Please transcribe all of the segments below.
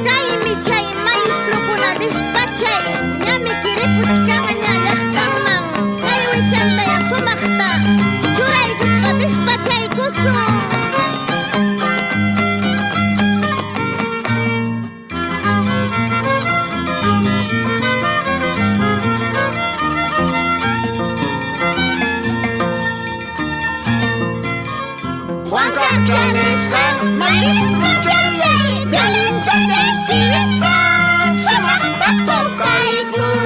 Kaymi chay maestro despachay ñami kiripuchkamaña llaqtanman kay wichantaya sumaqta churaykuspa despachaykusun. Juan Capchanisqa maestro chalay violin chalay kiripa sumaqta tukaykun.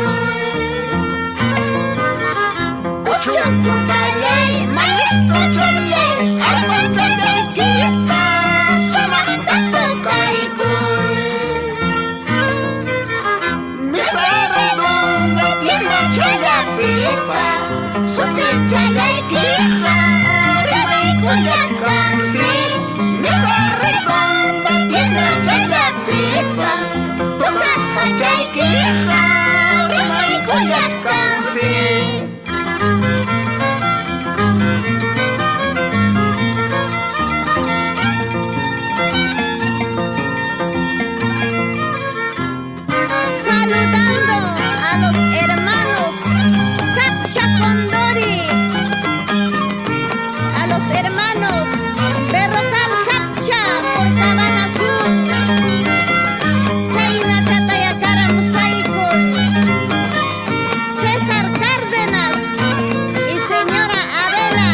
Uchukutalay maestro chalay arpa chalay kiripa sumaqta tukaykun. Misarudunga tienda chalapipas suti chalay kiripa rimay kuyaskansi. Misarudunga tienda chalapipas tukas hachay kiripa rimay kuyaskansi. Saludando a los hermanos Capcha Condori, a los hermanos Berrocal Capcha por Cabana Sur, Chayna Chataya Caramusaycoy, César Cárdenas y señora Adela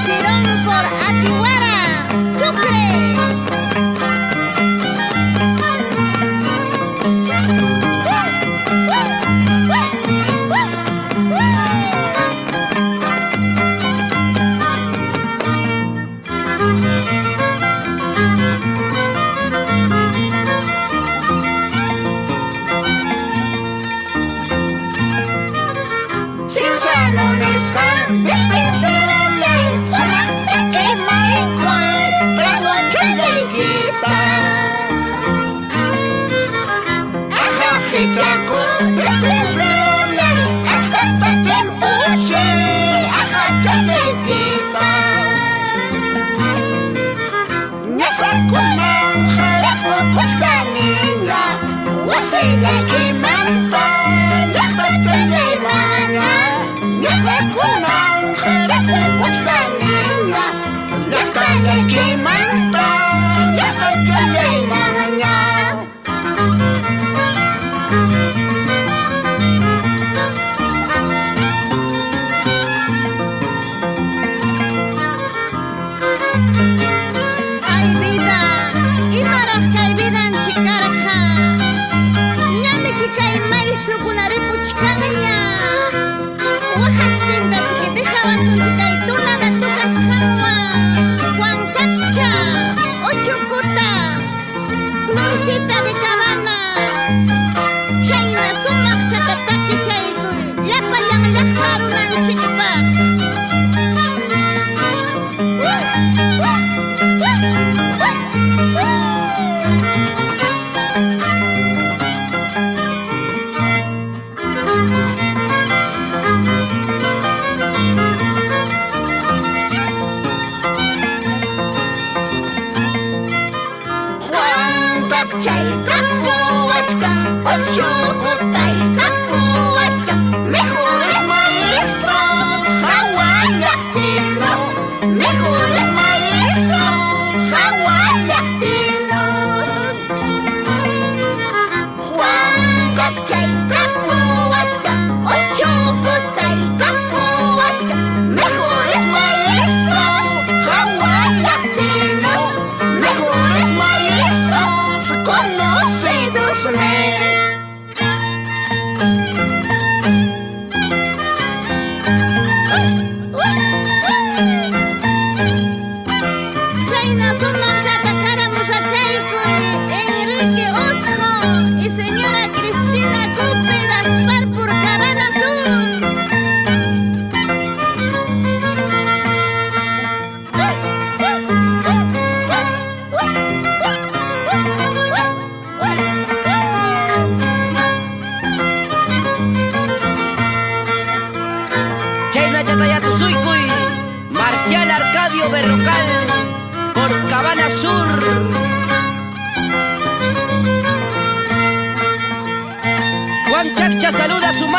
Girón por Atihuara, Sucre. Sin salonesqa dispensarolay sumaqta q'imaykuy trago chalaykita. Ajajichaku dispensarolay asqata timpuchay aja chalaykita. Ñasakunan harapukuchkanina wasilaykimanta llaqta chalaymaña. Ñasakunan harapukuchkanina llaqtallaykimanta llaqta chalaymaña. Ay vida, imaraq kay vidanchik karqa ñami kay maestro kunaripuchkamaña wajas tindachiki dejawasunchik kay tunana tukasqanwan Juan Capcha, Uchukuta, Florcita de Cabana, chayna sumaqchata takichaykuy llapallan llaqta runanchikpaq. Juan Capchay kapuwachkan, Uchukutay kapuwachkan, mejores maestros hawallaqtinos, mejores maestros hawallaqtinos. Juan Capchay kapuwachkan, Uchukutay kapuwachkan, mejores maestros hawallaqtinos, mejores maestros conocidos. Chayna sumaqchata karamusachaykuy Enrique Osco y señora Cristina Cope Gaspar por Cabana Sur. Chayna Chataya Tusuykuy, Marcial Arcadio Berrocal por Cabana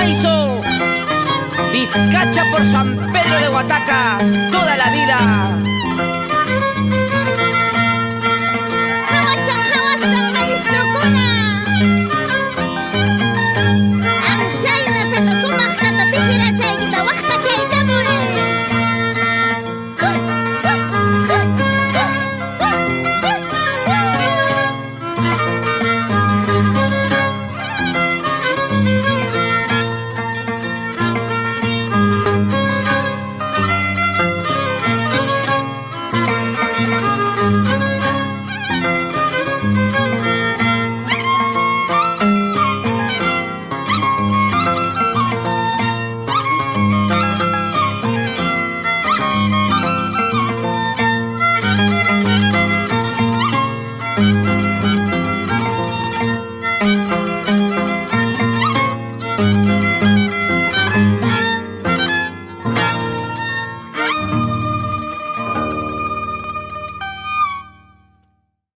Maiso. Vizcacha por San Pedro de Huataca, toda la vida.